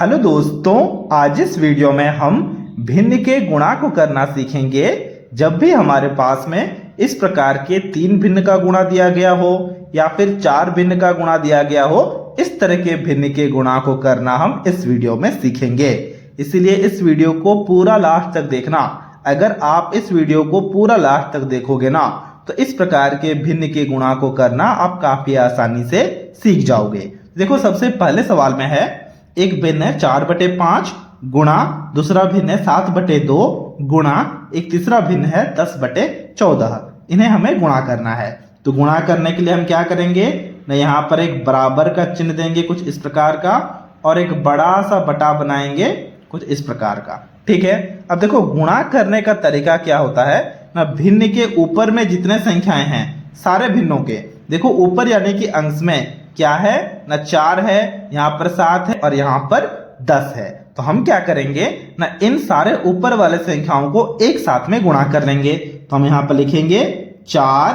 Hello दोस्तों, आज इस वीडियो में हम भिन्न के गुणा को करना सीखेंगे। जब भी हमारे पास में इस प्रकार के 3 भिन्न का गुणा दिया गया हो या फिर 4 भिन्न का गुणा दिया गया हो, इस तरह के भिन्न के गुणा को करना हम इस वीडियो में सीखेंगे। इसलिए इस वीडियो को पूरा लास्ट तक देखना। अगर आप इस वीडियो को पूरा लास्ट तक देखोगे ना, तो इस प्रकार के भिन्न के गुणा को करना आप काफी आसानी से सीख जाओगे। देखो, सबसे पहले सवाल में है एक भिन्न है 4/5 गुणा दूसरा भिन्न है 7/2 गुणा एक तीसरा भिन्न है 10/14। इन्हें हमें गुणा करना है। तो गुणा करने के लिए हम क्या करेंगे ना, यहाँ पर एक बराबर का चिन्ह देंगे कुछ इस प्रकार का, और एक बड़ा सा बटा बनाएंगे कुछ इस प्रकार का। ठीक है। अब देखो, गुणा करने का तरीका क्या होता है ना, भिन्न के ऊपर में जितने संख्याएं हैं सारे भिन्नों के, देखो ऊपर यानी कि अंश में क्या है ना, 4 है, यहाँ पर 7 है और यहाँ पर 10 है। तो हम क्या करेंगे ना, इन सारे ऊपर वाले संख्याओं को एक साथ में गुणा कर लेंगे। तो हम यहाँ पर लिखेंगे 4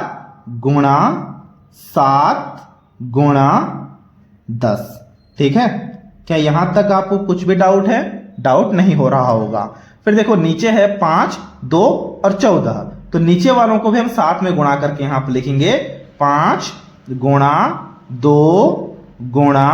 गुणा 7 गुणा 10। ठीक है। क्या यहाँ तक आपको कुछ भी डाउट है? डाउट नहीं हो रहा होगा। फिर देखो, नीचे है 5, 2 और 14। तो नीचे वालों को भी हम साथ में गुणा करके यहाँ पर लिखेंगे 5 गुणा 2 गुणा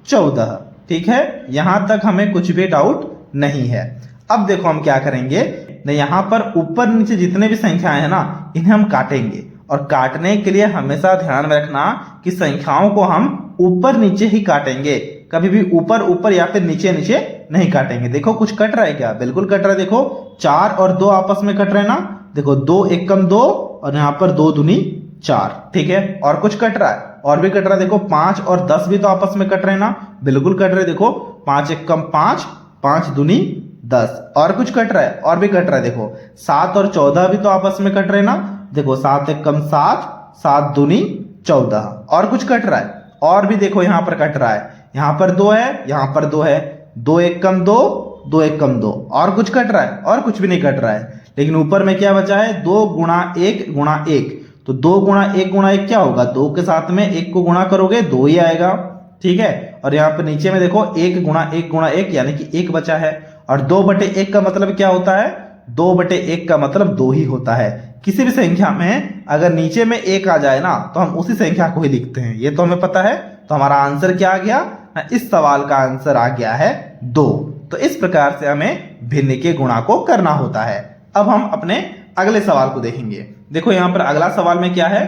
14। ठीक है। यहां तक हमें कुछ भी डाउट नहीं है। अब देखो, हम क्या करेंगे ना, यहां पर ऊपर नीचे जितने भी संख्याएं हैं ना, इन्हें हम काटेंगे। और काटने के लिए हमेशा ध्यान में रखना कि संख्याओं को हम ऊपर नीचे ही काटेंगे, कभी भी ऊपर ऊपर या फिर नीचे नीचे नहीं काटेंगे। देखो, कुछ कट रहा है क्या? बिल्कुल कट रहा है। देखो, 4 और 2 आपस में कट रहे हैं ना। देखो, 2 एकम 2 और यहाँ पर 2 दूनी 4। ठीक है। और कुछ कट रहा है, और भी कट रहा है। देखो, 5 और 10 भी तो आपस में कट रहे हैं ना। बिल्कुल कट रहे हैं। देखो, 5 एकम 5, 5 दूनी 10। और कुछ कट रहा है, और भी कट रहा है। देखो, 7 और 14 भी तो आपस में कट रहे हैं ना। देखो, 7 एकम 7, 7 दूनी 14। और कुछ कट रहा है, और भी देखो यहाँ पर कट रहा है। यहाँ पर 2 है, यहाँ पर 2 है। 2 एकम 2, 2 एकम 2। और कुछ कट रहा है, और कुछ भी नहीं कट रहा है। लेकिन ऊपर में क्या बचा है? 2 गुणा 1 गुणा 1। तो 2 गुणा 1 गुणा 1 क्या होगा? 2 के साथ में 1 को गुणा करोगे 2 ही आएगा। ठीक है। और यहाँ पर नीचे में देखो 1 गुणा 1 गुणा 1 यानी कि 1 बचा है। और 2/1 का मतलब क्या होता है? 2/1 का मतलब 2 ही होता है। किसी भी संख्या में अगर नीचे में 1 आ जाए ना, तो हम उसी संख्या को ही लिखते हैं। ये तो हमें पता है। तो हमारा आंसर क्या आ गया? इस सवाल का आंसर आ गया है 2। तो इस प्रकार से हमें भिन्न के गुणा को करना होता है। अब हम अपने अगले सवाल को देखेंगे। देखो, यहाँ पर अगला सवाल में क्या है?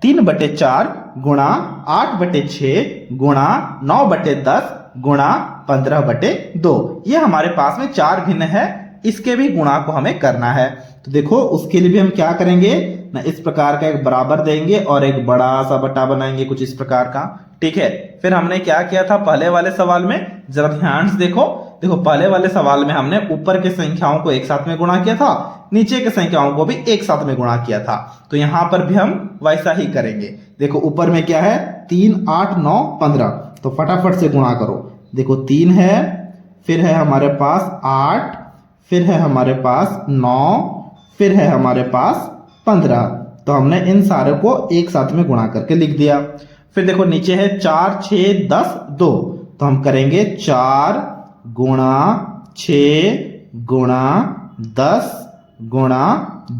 3/4 गुणा 8/6 गुणा 9/10 गुणा 15/2। ये हमारे पास में 4 भिन्न है। इसके भी गुणा को हमें करना है। तो देखो, उसके लिए भी हम क्या करेंगे ना, इस प्रकार का एक बराबर देंगे और एक बड़ा सा बटा बनाएंगे कुछ इस प्रकार का। ठीक है। फिर हमने क्या किया था पहले वाले सवाल में? जरा ध्यान से देखो। देखो, पहले वाले सवाल में हमने ऊपर के संख्याओं को एक साथ में गुणा किया था, नीचे के संख्याओं को भी एक साथ में गुणा किया था। तो यहां पर भी हम वैसा ही करेंगे। देखो, ऊपर में क्या है? 3, 8, 9, 15। तो फटाफट से गुणा करो। देखो, 3 है, फिर है हमारे पास 8, फिर है हमारे पास 9, फिर है हमारे पास 15। तो हमने इन सारे को एक साथ में गुणा करके लिख दिया। फिर देखो, नीचे है 4, 6, 10, 2। तो हम करेंगे 4 गुणा 6 गुणा 10 गुणा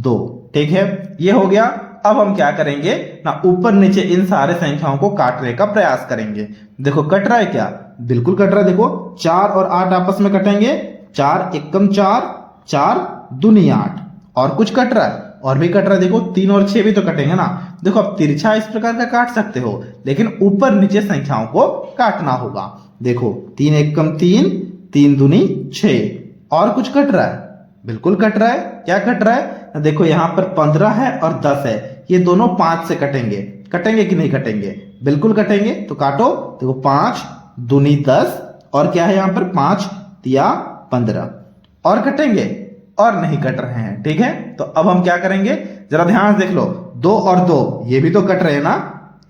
2। ठीक है। ये हो गया। अब हम क्या करेंगे ना, ऊपर नीचे इन सारे संख्याओं को काटने का प्रयास करेंगे। देखो, कट रहा है क्या? बिल्कुल कट रहा है। देखो, 4 और 8 आपस में कटेंगे। 4 एकम 4, 4 दूनी 8। और कुछ कट रहा है, और भी कट रहा है। देखो, 3 और 6 भी तो कटेंगे ना। देखो, अब तिरछा इस प्रकार का काट सकते हो, लेकिन ऊपर नीचे संख्याओं को काटना होगा। देखो, 3 एकम 3, 3 दूनी 6। और कुछ कट रहा है? बिल्कुल कट रहा है। क्या कट रहा है? देखो, यहाँ पर 15 है और 10 है। ये दोनों 5 से कटेंगे। कटेंगे कि नहीं कटेंगे? बिल्कुल कटेंगे। तो काटो। देखो, 5 दूनी 10, और क्या है यहाँ पर? 5 तिया 15। और कटेंगे? और नहीं कट रहे हैं। ठीक है। तो अब हम क्या करेंगे, जरा ध्यान से देख लो। 2 और 2 ये भी तो कट रहे हैं ना।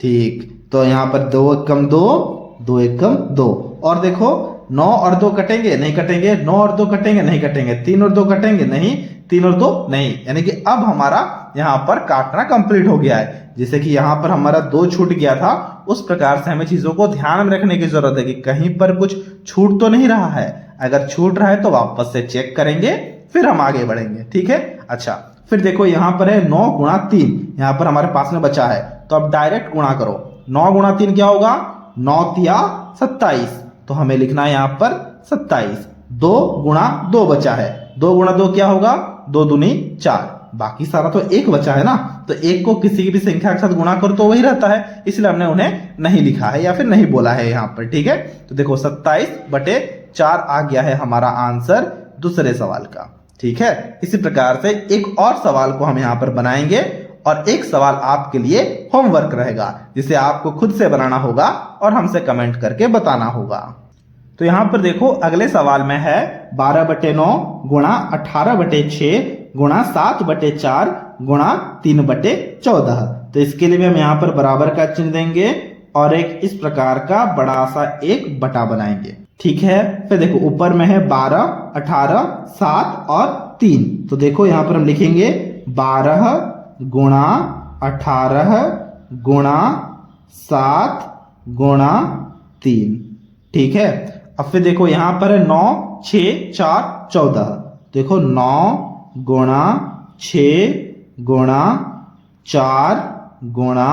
ठीक। तो यहाँ पर 2 एकम 2, 2 एकम 2। और देखो, 9 और 2 कटेंगे नहीं कटेंगे, 9 और 2 कटेंगे नहीं कटेंगे, 3 और 2 कटेंगे नहीं, 3 और 2 नहीं, यानी कि अब हमारा यहाँ पर काटना कंप्लीट हो गया है। जैसे कि यहाँ पर हमारा 2 छूट गया था, उस प्रकार से हमें चीजों को ध्यान में रखने की जरूरत है कि कहीं पर कुछ छूट तो नहीं रहा है। अगर छूट रहा है तो वापस से चेक करेंगे, फिर हम आगे बढ़ेंगे। ठीक है, अच्छा फिर देखो यहाँ पर है 9 गुणा 3, यहाँ पर हमारे पास में बचा है, तो अब डायरेक्ट गुणा करो। 9 गुणा 3 क्या होगा, 9 तिया 27, तो हमें लिखना है यहाँ पर 27। 2 गुणा 2 बचा है, 2 गुणा 2 क्या होगा, 2 दूनी 4, बाकी सारा तो 1 बचा है ना, तो 1 को किसी भी संख्या के साथ गुणा करो तो वही रहता है, इसलिए हमने उन्हें नहीं लिखा है या फिर नहीं बोला है यहाँ पर। ठीक है, तो देखो 27/4 आ गया है हमारा आंसर दूसरे सवाल का। ठीक है, इसी प्रकार से एक और सवाल को हम यहाँ पर बनाएंगे और एक सवाल आपके लिए होमवर्क रहेगा जिसे आपको खुद से बनाना होगा और हमसे कमेंट करके बताना होगा। तो यहाँ पर देखो अगले सवाल में है 12/9 गुणा 18/6 गुणा 7/4 गुणा 3/14। तो इसके लिए भी हम यहाँ पर बराबर का चिन्ह देंगे और एक इस प्रकार का बड़ा सा एक बटा बनाएंगे। ठीक है, फिर देखो ऊपर में है 12, 18, 7 और 3, तो देखो यहाँ पर हम लिखेंगे 12 गुणा 18 गुणा 7 गुणा 3। ठीक है, अब फिर देखो यहाँ पर है 9, 6, 4, 14, देखो 9 गुणा 6 गुणा 4 गुणा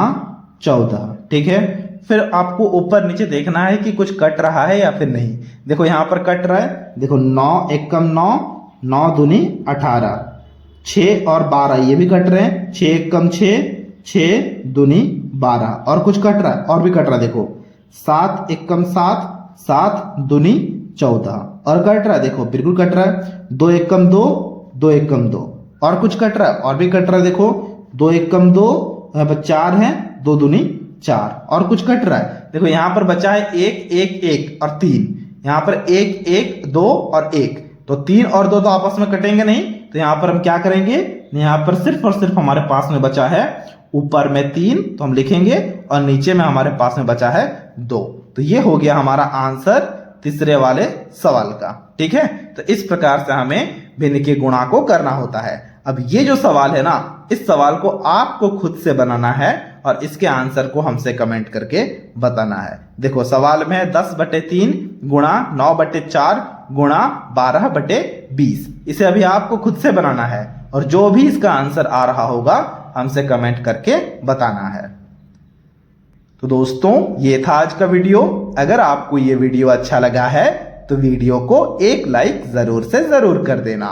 14। ठीक है, फिर आपको ऊपर नीचे देखना है कि कुछ कट रहा है या फिर नहीं। देखो यहाँ पर कट रहा है, देखो 9 एकम 9, 9 दूनी 18, 6 और 12 ये भी कट रहे हैं, 6 एकम 6, 6 दूनी 12, और कुछ कट रहा है और भी कट रहा है, देखो 7 एकम 7, 7 दूनी 14, और कट रहा है, देखो बिल्कुल कट रहा है, 2 एकम 2, 2 एकम 2, और कुछ कट रहा है और भी कट रहा है, देखो 2 एकम 2, यहाँ पर 4 है, 2 दूनी 4, और कुछ कट रहा है, देखो यहाँ पर बचा है 1, 1, 1 और 3, यहाँ पर 1, 1, 2 और 1, तो 3 और 2 तो आपस में कटेंगे नहीं, तो यहाँ पर हम क्या करेंगे, यहाँ पर सिर्फ और सिर्फ हमारे पास में बचा है ऊपर में 3, तो हम लिखेंगे, और नीचे में हमारे पास में बचा है 2। तो ये हो गया हमारा आंसर तीसरे वाले सवाल का। ठीक है, तो इस प्रकार से हमें भिन्न के गुणा को करना होता है। अब ये जो सवाल है ना, इस सवाल को आपको खुद से बनाना है और इसके आंसर को हमसे कमेंट करके बताना है। देखो सवाल में है 10/3 गुणा 9/4 गुणा 12/20, इसे अभी आपको खुद से बनाना है और जो भी इसका आंसर आ रहा होगा हमसे कमेंट करके बताना है। तो दोस्तों ये था आज का वीडियो। अगर आपको ये वीडियो अच्छा लगा है तो वीडियो को एक लाइक जरूर से जरूर कर देना।